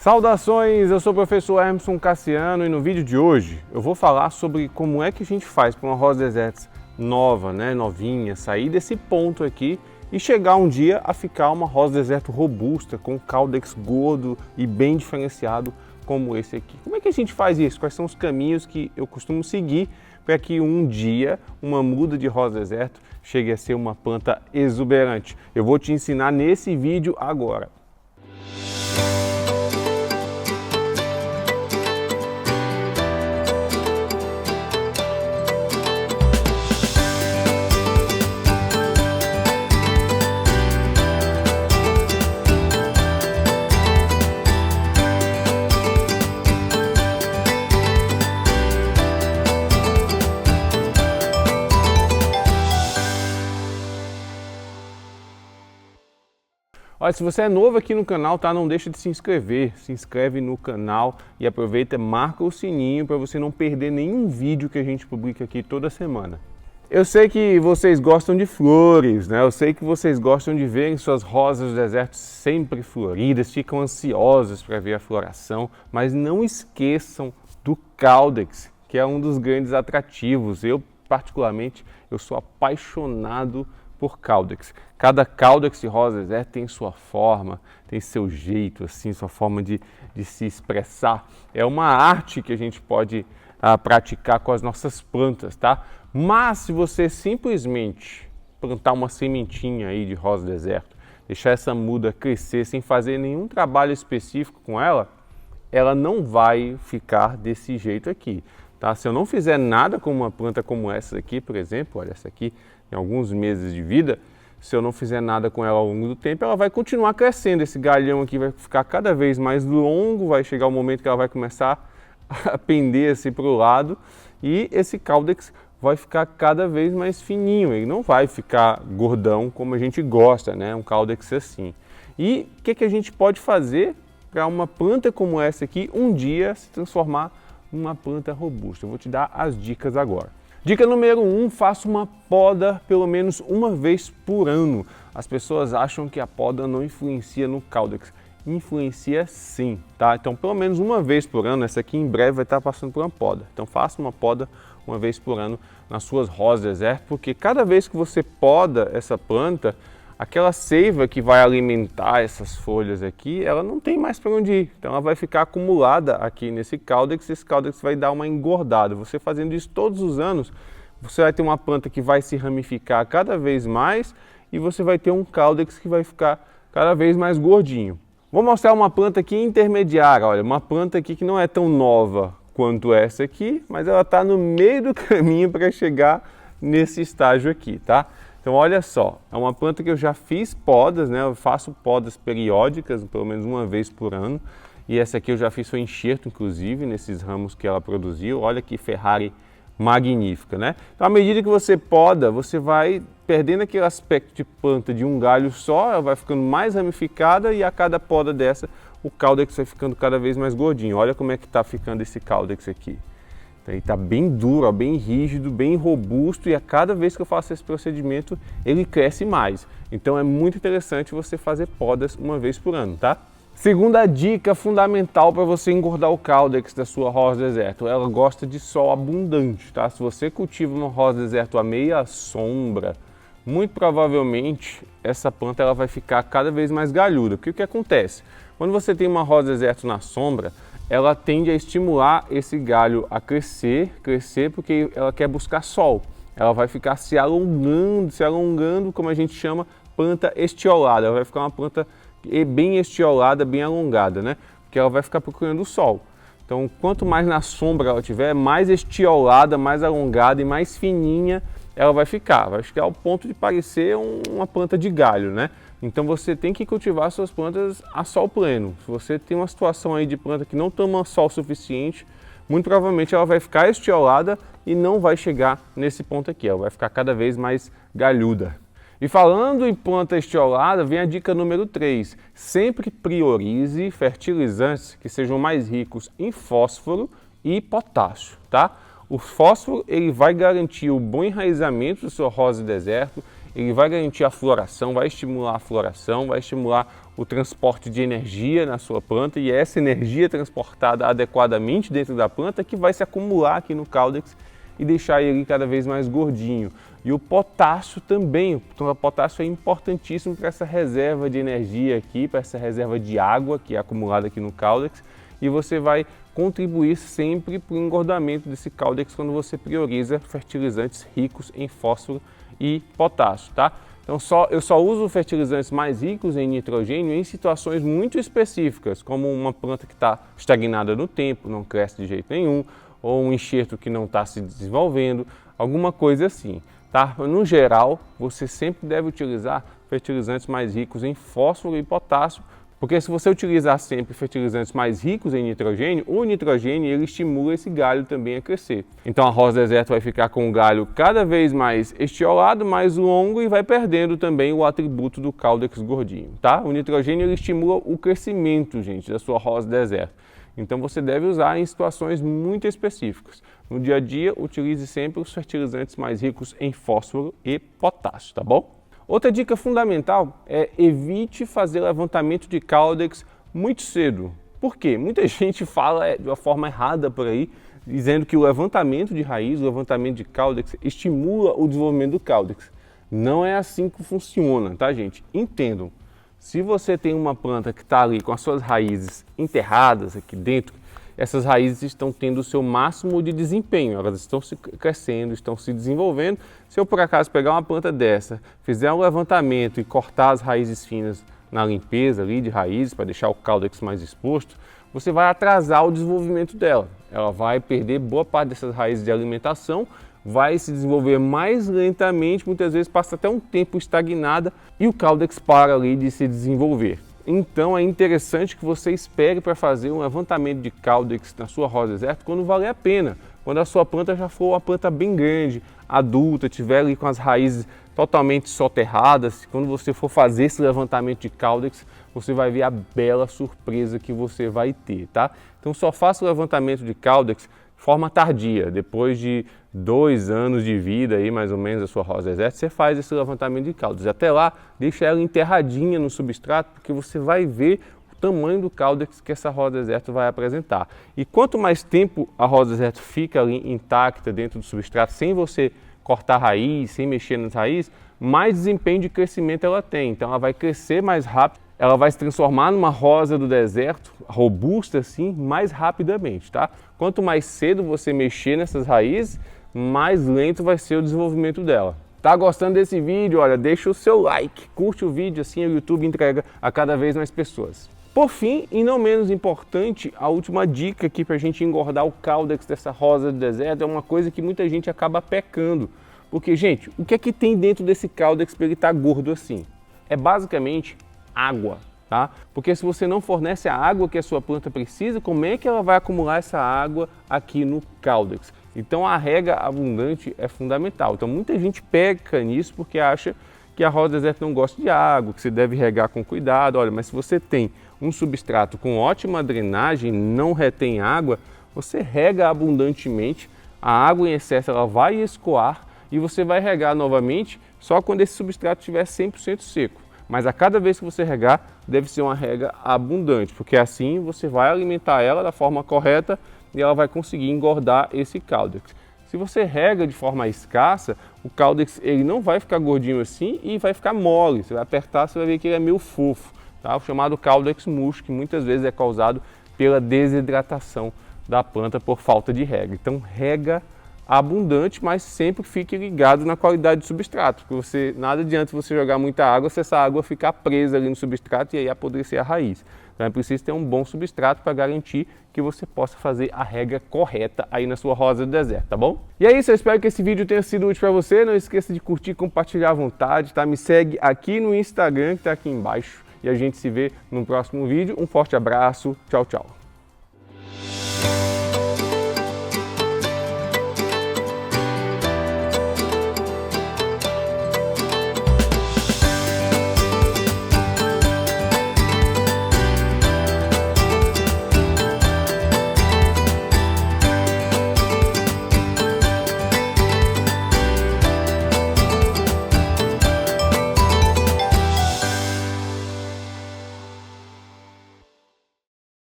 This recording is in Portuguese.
Saudações, eu sou o professor Emerson Cassiano e no vídeo de hoje eu vou falar sobre como é que a gente faz para uma rosa deserta nova, novinha, sair desse ponto aqui e chegar um dia a ficar uma rosa deserta robusta, com caudex gordo e bem diferenciado como esse aqui. Como é que a gente faz isso? Quais são os caminhos que eu costumo seguir para que um dia uma muda de rosa deserta chegue a ser uma planta exuberante? Eu vou te ensinar nesse vídeo agora. Olha, se você é novo aqui no canal, tá? Não deixa de se inscrever, se inscreve no canal e aproveita, marca o sininho para você não perder nenhum vídeo que a gente publica aqui toda semana. Eu sei que vocês gostam de flores, né? Eu sei que vocês gostam de ver suas rosas do deserto sempre floridas, ficam ansiosos para ver a floração, mas não esqueçam do caudex, que é um dos grandes atrativos. Eu, particularmente, eu sou apaixonado por caudex. Cada caudex de rosa deserta tem sua forma, tem seu jeito, assim, sua forma de se expressar. É uma arte que a gente pode praticar com as nossas plantas, tá? Mas se você simplesmente plantar uma sementinha aí de rosa deserta, deixar essa muda crescer sem fazer nenhum trabalho específico com ela, ela não vai ficar desse jeito aqui, tá? Se eu não fizer nada com uma planta como essa aqui, por exemplo, olha essa aqui, em alguns meses de vida, se eu não fizer nada com ela ao longo do tempo, ela vai continuar crescendo. Esse galhão aqui vai ficar cada vez mais longo, vai chegar o momento que ela vai começar a pender assim para o lado e esse caudex vai ficar cada vez mais fininho, ele não vai ficar gordão como a gente gosta, né? Um caudex assim. E o que a gente pode fazer para uma planta como essa aqui um dia se transformar numa planta robusta? Eu vou te dar as dicas agora. Dica número 1, faça uma poda pelo menos uma vez por ano. As pessoas acham que a poda não influencia no caudex. Influencia sim, tá? Então pelo menos uma vez por ano, essa aqui em breve vai estar passando por uma poda. Então faça uma poda uma vez por ano nas suas rosas desertas, porque cada vez que você poda essa planta, aquela seiva que vai alimentar essas folhas aqui, ela não tem mais para onde ir. Então ela vai ficar acumulada aqui nesse caudex, esse caudex vai dar uma engordada. Você fazendo isso todos os anos, você vai ter uma planta que vai se ramificar cada vez mais e você vai ter um caudex que vai ficar cada vez mais gordinho. Vou mostrar uma planta aqui intermediária, olha, uma planta aqui que não é tão nova quanto essa aqui, mas ela está no meio do caminho para chegar nesse estágio aqui, tá? Então olha só, é uma planta que eu já fiz podas, né? Eu faço podas periódicas, pelo menos uma vez por ano. E essa aqui eu já fiz o enxerto, inclusive, nesses ramos que ela produziu. Olha que Ferrari magnífica, né? Então à medida que você poda, você vai perdendo aquele aspecto de planta de um galho só, ela vai ficando mais ramificada e a cada poda dessa, o caudex vai ficando cada vez mais gordinho. Olha como é que está ficando esse caudex aqui. Ele está bem duro, bem rígido, bem robusto e a cada vez que eu faço esse procedimento ele cresce mais. Então é muito interessante você fazer podas uma vez por ano, tá? Segunda dica fundamental para você engordar o caudex da sua rosa deserta, ela gosta de sol abundante, tá? Se você cultiva uma rosa deserta à meia sombra, muito provavelmente essa planta ela vai ficar cada vez mais galhuda. Porque o que acontece? Quando você tem uma rosa deserta na sombra, ela tende a estimular esse galho a crescer porque ela quer buscar sol. Ela vai ficar se alongando, como a gente chama, planta estiolada. Ela vai ficar uma planta bem estiolada, bem alongada, né? Porque ela vai ficar procurando o sol. Então, quanto mais na sombra ela tiver, mais estiolada, mais alongada e mais fininha ela vai ficar ao ponto de parecer uma planta de galho, né? Então você tem que cultivar suas plantas a sol pleno. Se você tem uma situação aí de planta que não toma sol suficiente, muito provavelmente ela vai ficar estiolada e não vai chegar nesse ponto aqui, ela vai ficar cada vez mais galhuda. E falando em planta estiolada, vem a dica número 3. Sempre priorize fertilizantes que sejam mais ricos em fósforo e potássio, tá? O fósforo ele vai garantir o bom enraizamento do seu rosa deserto ele vai garantir a floração, vai estimular a floração, vai estimular o transporte de energia na sua planta e essa energia transportada adequadamente dentro da planta que vai se acumular aqui no caudex e deixar ele cada vez mais gordinho. E o potássio também, então o potássio é importantíssimo para essa reserva de energia aqui, para essa reserva de água que é acumulada aqui no caudex e você vai contribuir sempre para o engordamento desse caudex quando você prioriza fertilizantes ricos em fósforo e potássio, tá? Então eu só uso fertilizantes mais ricos em nitrogênio em situações muito específicas, como uma planta que está estagnada no tempo, não cresce de jeito nenhum, ou um enxerto que não está se desenvolvendo, alguma coisa assim, tá? No geral, você sempre deve utilizar fertilizantes mais ricos em fósforo e potássio, porque se você utilizar sempre fertilizantes mais ricos em nitrogênio, o nitrogênio ele estimula esse galho também a crescer. Então a rosa deserta vai ficar com o galho cada vez mais estiolado, mais longo e vai perdendo também o atributo do caudex gordinho, tá? O nitrogênio ele estimula o crescimento, gente, da sua rosa deserta. Então você deve usar em situações muito específicas. No dia a dia, utilize sempre os fertilizantes mais ricos em fósforo e potássio, tá bom? Outra dica fundamental é evite fazer levantamento de caudex muito cedo. Por quê? Muita gente fala de uma forma errada por aí, dizendo que o levantamento de raiz, o levantamento de caudex, estimula o desenvolvimento do caudex. Não é assim que funciona, tá, gente? Entendam. Se você tem uma planta que está ali com as suas raízes enterradas aqui dentro, essas raízes estão tendo o seu máximo de desempenho, elas estão crescendo, estão se desenvolvendo. Se eu por acaso pegar uma planta dessa, fizer um levantamento e cortar as raízes finas na limpeza ali de raízes para deixar o caudex mais exposto, você vai atrasar o desenvolvimento dela. Ela vai perder boa parte dessas raízes de alimentação, vai se desenvolver mais lentamente, muitas vezes passa até um tempo estagnada e o caudex para ali de se desenvolver. Então é interessante que você espere para fazer um levantamento de caudex na sua rosa deserta quando valer a pena, quando a sua planta já for uma planta bem grande, adulta, estiver ali com as raízes totalmente soterradas. Quando você for fazer esse levantamento de caudex, você vai ver a bela surpresa que você vai ter, tá? Então só faça o levantamento de caudex de forma tardia, depois de 2 anos de vida aí, mais ou menos, da sua rosa deserta, você faz esse levantamento de caudex. Até lá, deixa ela enterradinha no substrato, porque você vai ver o tamanho do caudex que essa rosa deserta vai apresentar. E quanto mais tempo a rosa deserta fica ali intacta dentro do substrato, sem você cortar a raiz, sem mexer nas raízes, mais desempenho de crescimento ela tem. Então ela vai crescer mais rápido, ela vai se transformar numa rosa do deserto, robusta assim, mais rapidamente, tá? Quanto mais cedo você mexer nessas raízes, mais lento vai ser o desenvolvimento dela. Tá gostando desse vídeo? Olha, deixa o seu like, curte o vídeo, assim o YouTube entrega a cada vez mais pessoas. Por fim, e não menos importante, a última dica aqui para a gente engordar o caudex dessa rosa do deserto é uma coisa que muita gente acaba pecando. Porque, gente, o que é que tem dentro desse caudex para ele estar gordo assim? É basicamente água, tá? Porque se você não fornece a água que a sua planta precisa, como é que ela vai acumular essa água aqui no caudex? Então a rega abundante é fundamental. Então muita gente peca nisso porque acha que a rosa deserta não gosta de água, que você deve regar com cuidado. Olha, mas se você tem um substrato com ótima drenagem, não retém água, você rega abundantemente, a água em excesso ela vai escoar e você vai regar novamente só quando esse substrato estiver 100% seco. Mas a cada vez que você regar, deve ser uma rega abundante, porque assim você vai alimentar ela da forma correta e ela vai conseguir engordar esse caudex. Se você rega de forma escassa, o caudex ele não vai ficar gordinho assim e vai ficar mole. Você vai apertar, você vai ver que ele é meio fofo, tá? O chamado caudex murcho, que muitas vezes é causado pela desidratação da planta por falta de rega. Então rega abundante, mas sempre fique ligado na qualidade do substrato, porque nada adianta você jogar muita água se essa água ficar presa ali no substrato e aí apodrecer a raiz. Então é preciso ter um bom substrato para garantir que você possa fazer a rega correta aí na sua rosa do deserto, tá bom? E é isso, eu espero que esse vídeo tenha sido útil para você. Não esqueça de curtir e compartilhar à vontade, tá? Me segue aqui no Instagram que está aqui embaixo e a gente se vê no próximo vídeo. Um forte abraço, tchau, tchau!